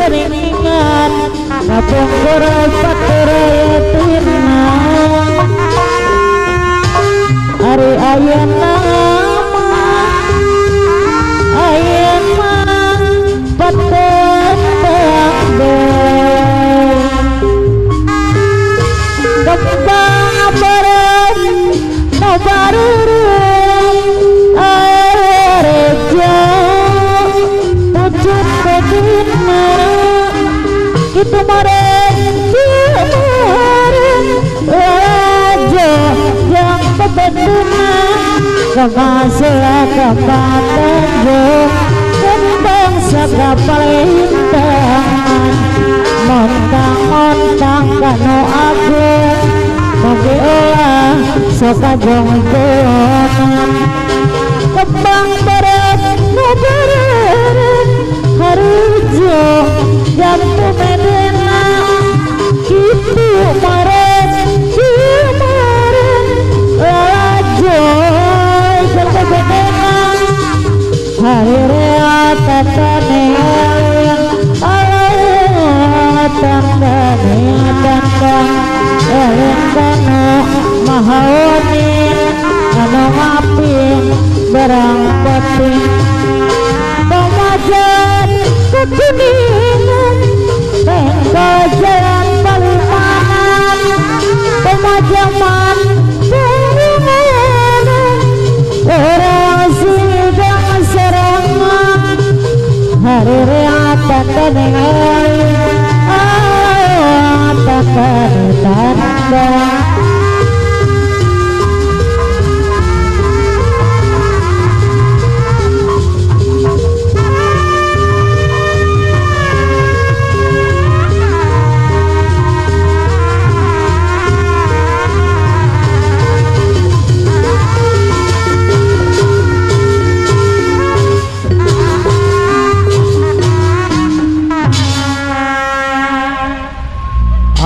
Beningan Kapung Kurai Pakurai Tina Hari ayana Ayana Patun Bangde Kembang Barat Nobarurung Areja Pucuk Bedina Itu maren Raja yang kebeduna Kemaslah kepatenjung Kembang segapal intangan Montang-montang kano agung Mogi olah soka jongkonan Kembang berat no berat Harujo Jambu medena Kitu maren Cimaren Rajo Jambu medena Hari reata tanean Tandane dandang Elendana Mahawani Ano ngapin Barang batin Pemajan Kekuningan Penggajaran Palimanan Pemajaman Pengumuman Orang sidang serangan Hari reatan danengai Tanda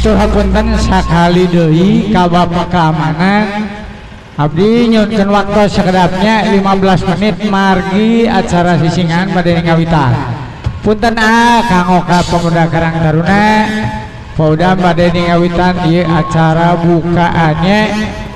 atur hapunten sakali deui ka Bapak Keamanan abdi nyunkeun waktu sakedapnya 15 menit margi acara sisingan bade ngawitan punten kanggo ka pemuda Karang Taruna pauda bade ngawitan ieu acara bukaannya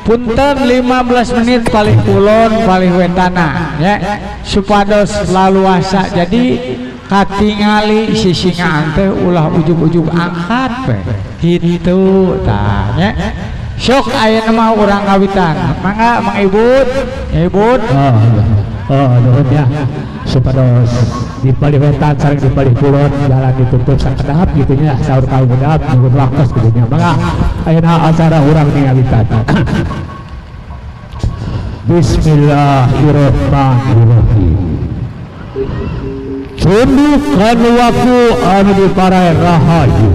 punten 15 menit paling kulon paling wetana ya supados laluasa jadi katingali sisingan teh ulah ujug-ujug angkat pe gitu tanya sok aya nama urang ngawitan mangga Mang Ibut nuhun ya supados di paliwetan sareng di palikulon jalan ditutup sakedap gitu nya saur kaum budap nuhun waktos gitu nya mangga ayeuna acara urang di ngawitan Bismillahirrahmanirrahim tundukkan waktu anu diparai rahayu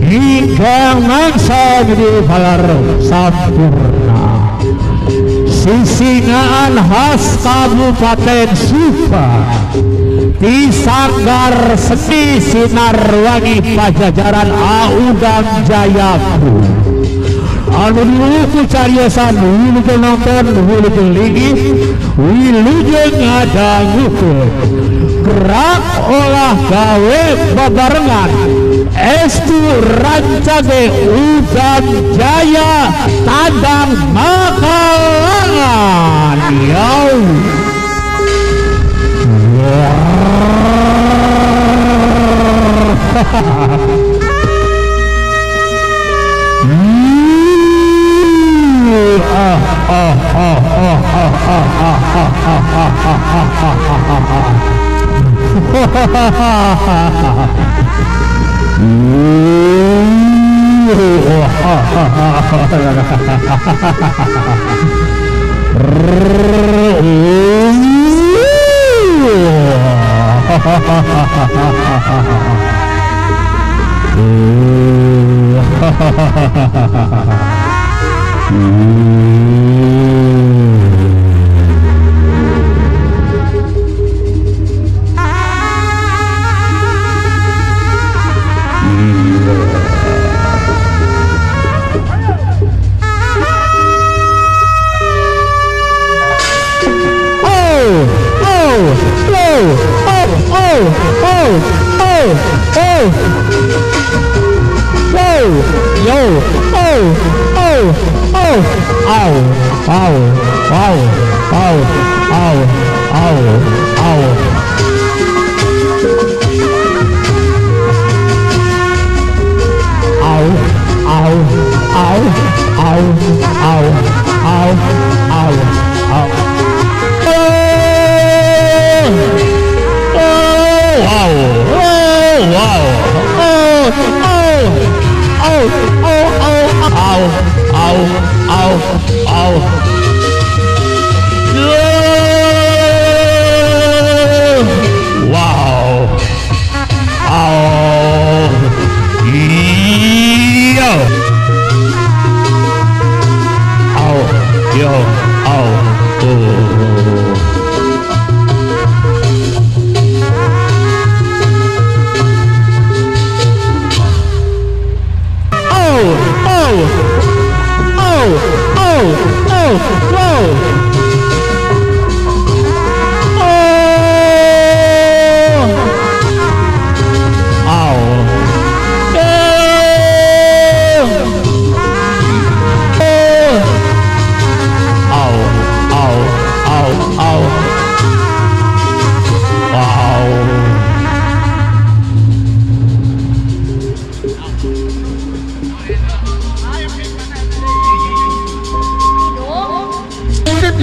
hingga mangsa di palar sampurna sisingaan khas Kabupaten Subang di Sanggar Seni Sinar Wangi Pajajaran Audang Jayaku anu diluku cariosan wilujeng nonton wilujeng ligi wilujeng ngadangukeun gerak olah gawe babarengan estu rancage Udan Jaya Tandang Makalangan yau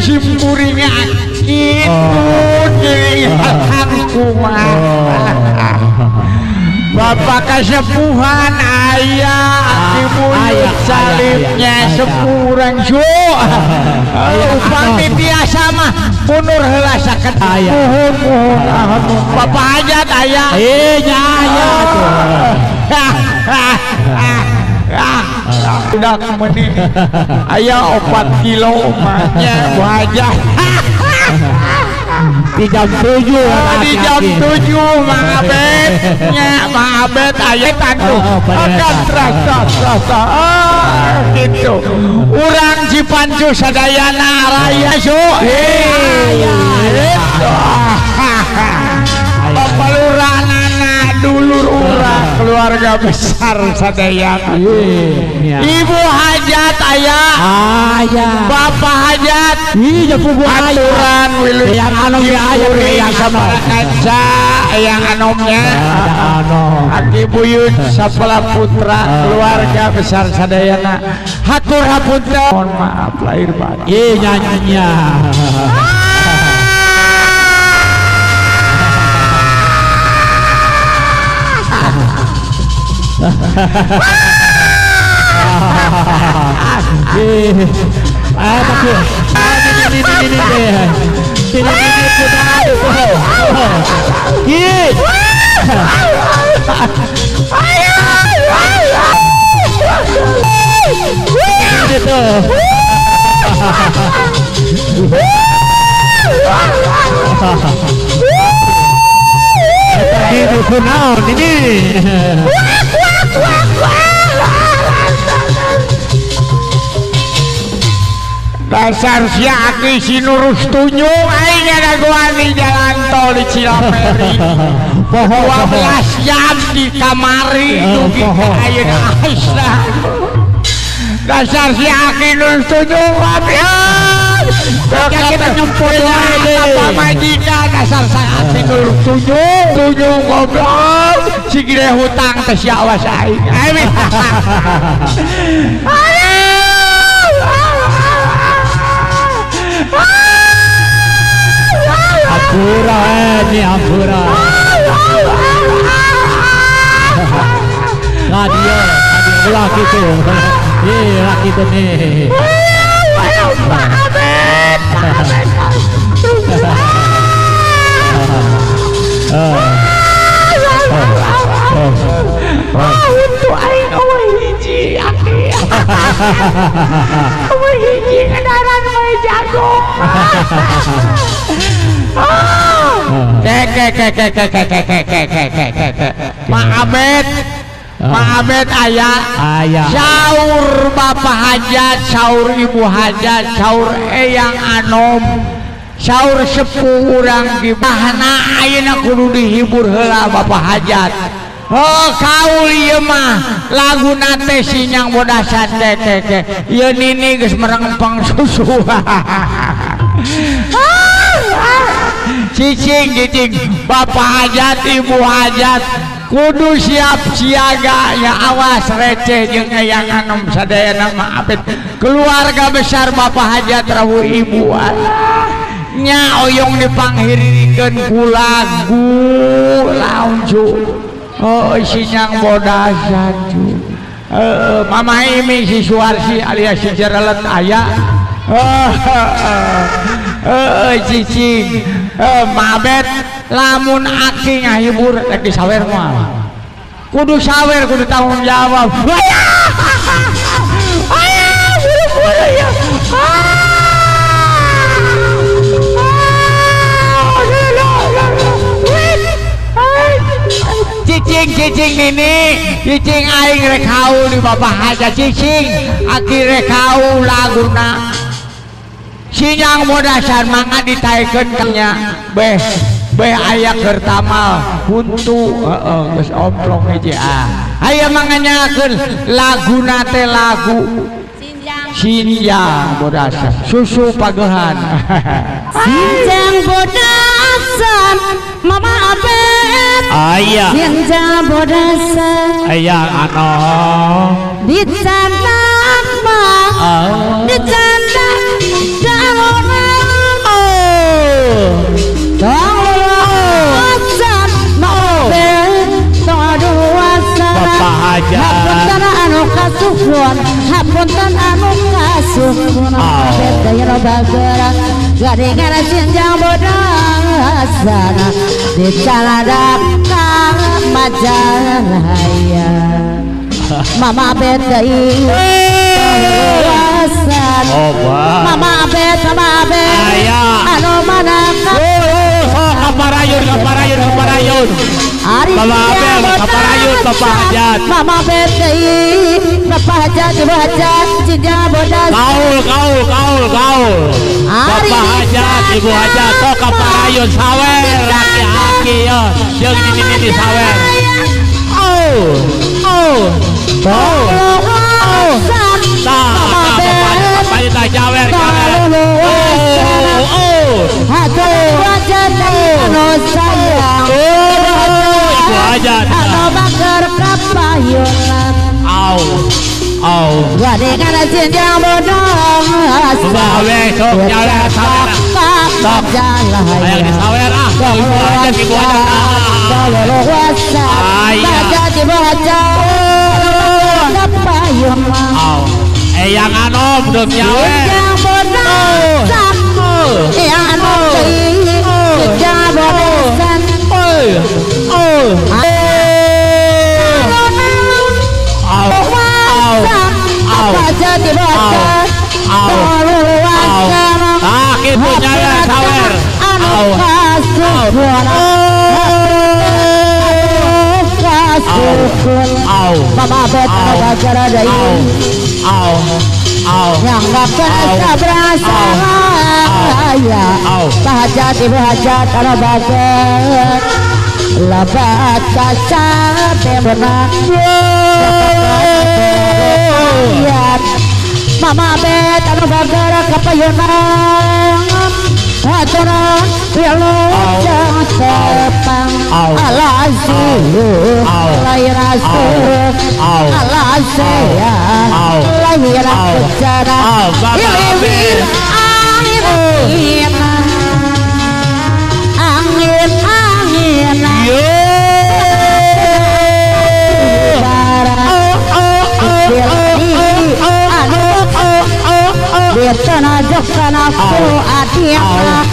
Simpuringnya itu dilihatku Bapak kesepuhan ayah dibunuh salibnya sepurang upami biasa mah punur heula saket Bapak hajat ayah nyaya udah meni ayah 4 kilo emaknya wajah di jam 7 di jam 7 maabetnya maabet ayah tandu akan terasa gitu urang Cipancu sadayana raya Bapak Luranana dulur urang keluarga besar sadayana ibu hajat ayah bapak hajat aturan yang anom ya yang sama kaca yang anomnya aki buyut sapala putra keluarga besar sadayana hatur hapunten mohon maaf lahir batin nyanyinya dasar si Aki si Nurus Tunjung aing ngaguan di jalan tol di Cilameri 12 jam di kamari dugi ayeuna Aisyah dasar si Aki Nurus Tunjung apian kita nyemput apa majikan dasar si Aki Nurus Tunjung goblok si gede hutang teh si awas aing ampura ini ampura radio laki tuh laki tuh nih untuk aing eueuh hiji Aki eueuh hiji kendaraan mah jago Maabet ayah syaur bapak hajat syaur ibu hajat syaur eyang anom syaur sepuh urang di bahana ayeuna kudu dihibur heula bapak hajat Oh kaul ieu mah laguna teh sinyang bodasan teh ieu nini geus merengpeng susu. Cicing bapak hajat ibu hajat kudu siap siaga ya awas receh jeung eyang anom sadayana mah apit keluarga besar bapak hajat rawu ibu nya oyong dipanghirikeun ku lagu launju. Oh sinyang bodasan cu. Mama Imi si Suwarsi alias si Jeralet aya. Cicing mabet lamun aki ngahibur rek disawer moal. Kudu sawer kudu tanggung jawab. Buru-buru ya. Cicing ini cicing aing rek haul di bapak haja cicing aki rek haul laguna sinyang modasan mangga ditaikeun nya beh aya keur tamal huntu geus omplong hiji aya mangga nyakeun laguna teh lagu sinjang bodasan susu pagehan. Sinjang bodasan mama abet aya sinjang bodasan aya anu dicandak mah dicandak daonan bodasan mah abet toaduasan bapak hajat hapunten anu kasuhun hapunten anu kasuhun abet daya bageran gadengan sinjang bodasan dicaladak kang majalaya mama abet deui toaduasan mama abet aya anu manaka kaparayun mama abet kaparayun bapak hajat mama abet deui bapak hajat ibu hajat sinjang bodasan kaul bapak hajat ibu hajat tok kaparayun sawer laki-laki yo jeung ini sawer bapak hajat jawer hajat hajat anu sayang ibu hajat anu bakar kapayunan gadengan sinjang bodasan bawe sok jawer sawer sok aya disawer ibu hajat hajat ibu hajat kapayunan yang anom dum nyawer sinjang bodasan yang anu sinjang bodasan hajat ibu hajat sakit punya sawer anu kasuhun mama abet anu bagara deui yang bakal berasa ya hajat ibu hajat anu baget lebat kasar bebenang mama abet anu bagara kapayunan haturan wilujeng sepang alasuh lairasuh alasaya lahir kecara ilir angin Biasana jokana ku adiana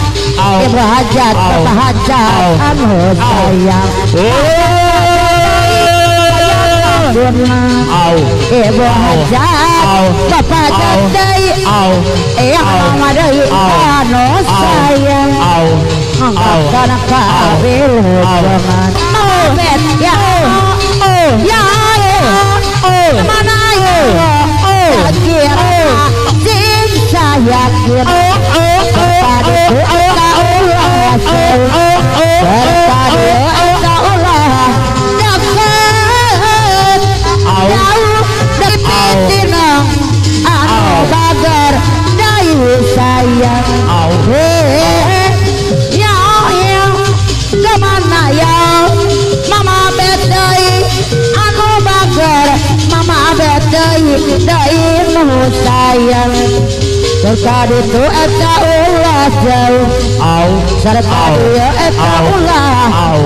ibu hajat bapak hajat anu sayang ibu hajat bapak hajat deui yang mama deui anu sayang angkatna kabil hubungan bet ya mana saya kira kepada Allah berkata Allah sayang mama bedai anu bager mama bedai dai nu sayang terkadi tu eta ulah jauh serta dia eta ulah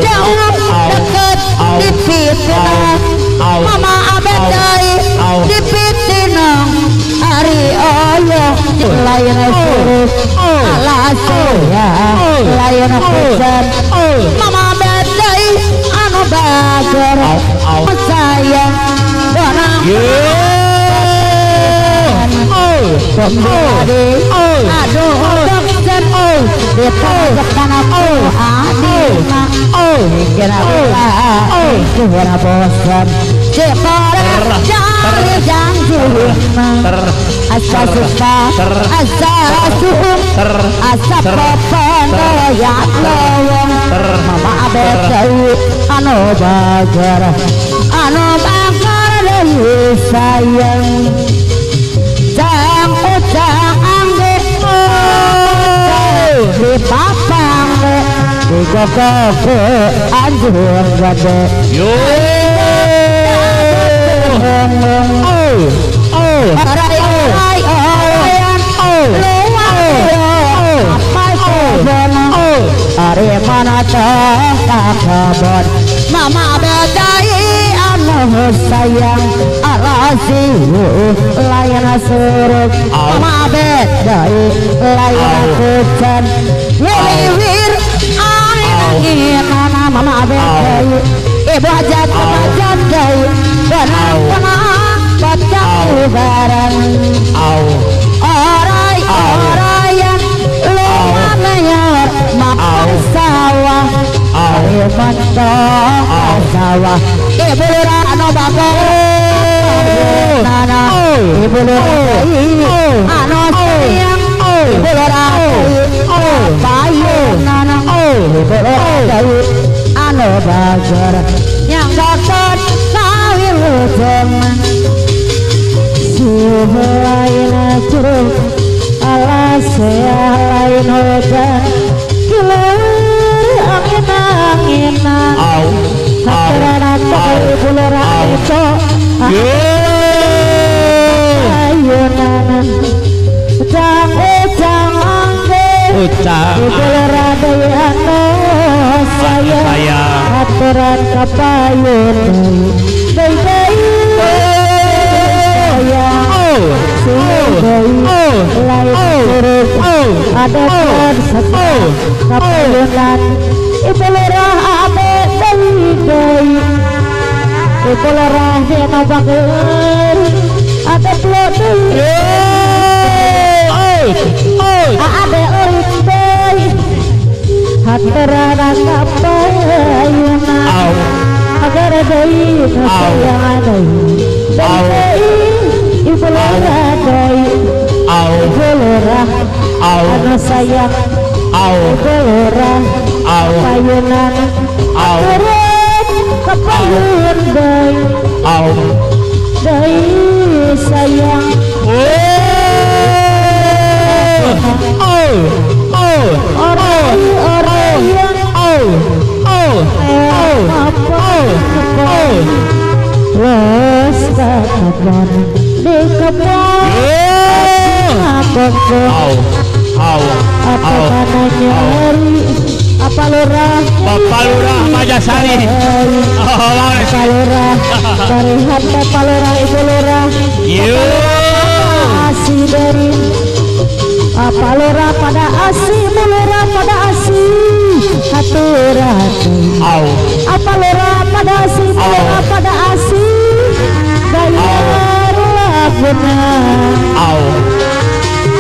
jauh deket di fitnah mama bedai di fitnah hari Allah layan suruh alasnya layan pesan mama bedai anu bager sayang bonang aduh dokter ditolak anakku adina kira kira bosan cepat cari janji asa suka asa suhum asa popon ya lowong mama bedai anu bager dari sayang jang ujang angge di papang di gogo anjur gede hari mana takabon mama bedai anu sayang arasiu layan suruh mama bedai layan hujan wiwir angin mama bedai ibu hajat bedai benang baca ubaran orayan lumayan makan sawah mantap sawah ibu lurah anu bagus nana ibu lurah anu sayang ibu lurah payu nana ibu lurah anu bager yang dapat kawin teman suhu lain curug alas lain hujan kiler angin-anginan hateran ibu lurah itu ayunan ujang angge ibu lurah dayano sayang hateran kapayun day ada setelah kapulunan ibu lurah ame day ibu lurah dina bager ada pelodai ada urik day hateran kapayunan agar day sayang day ibu lurah day ibu lurah anu sayang ibu lurah payunan turun kapayun day sayang los kakabon di kebon apa mana nyari apa lurah Bapak Lurah Majasari apa lurah dari hati apa lurah ibu lurah asih dari apa lurah pada asih ibu lurah pada asih haturan apa lurah pada asih ibu lurah pada asih gaya laguna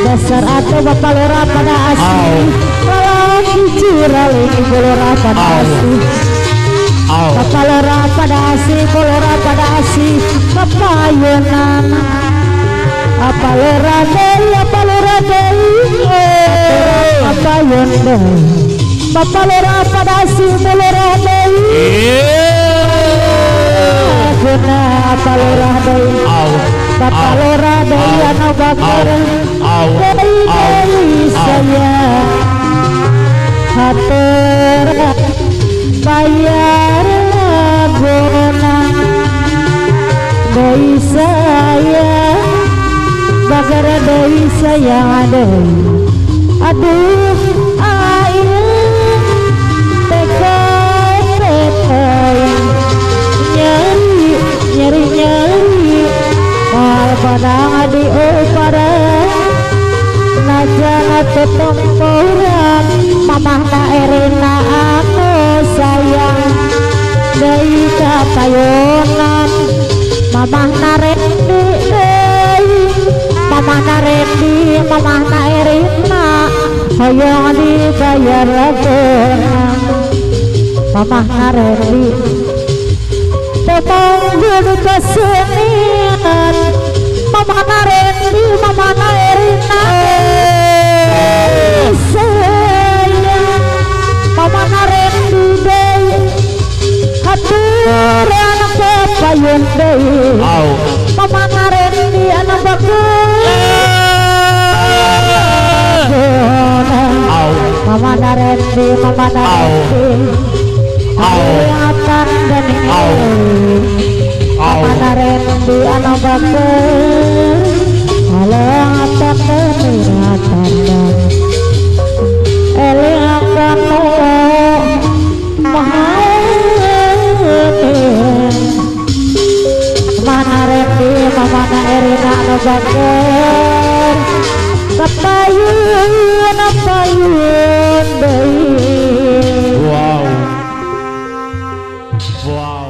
dasar atau bapak lurah pada asih kalau curah ibu lurah pada asih bapak lurah pada asih ibu lurah pada asih kapayunan apa lurah day kapayun day bapak lurah pada asih ibu lurah day guna apa lurah day bapak lurah day anu bager day sayang hateran bayar lagona doi sayang bagara doi sayang aduh aing tekai nyeri mal padang adi uparang najana tetong kurang mamah na erina aku sayang dari kapayonan mamah na rendi mamah na rendi mamah na erina hoyong dibayar lagonan mamah na rendi temong guru kesenian mamah na rendi mamah na erina sayang mamah na rendi dey hatur anak pepayun dey mamah na rendi anak bagus mamah na rendi mamah na rendi ingatan dan mamah na rendi anak bagus ingatan dan ingatan ingatan mana rendi mana erina no bager kapayun deui wow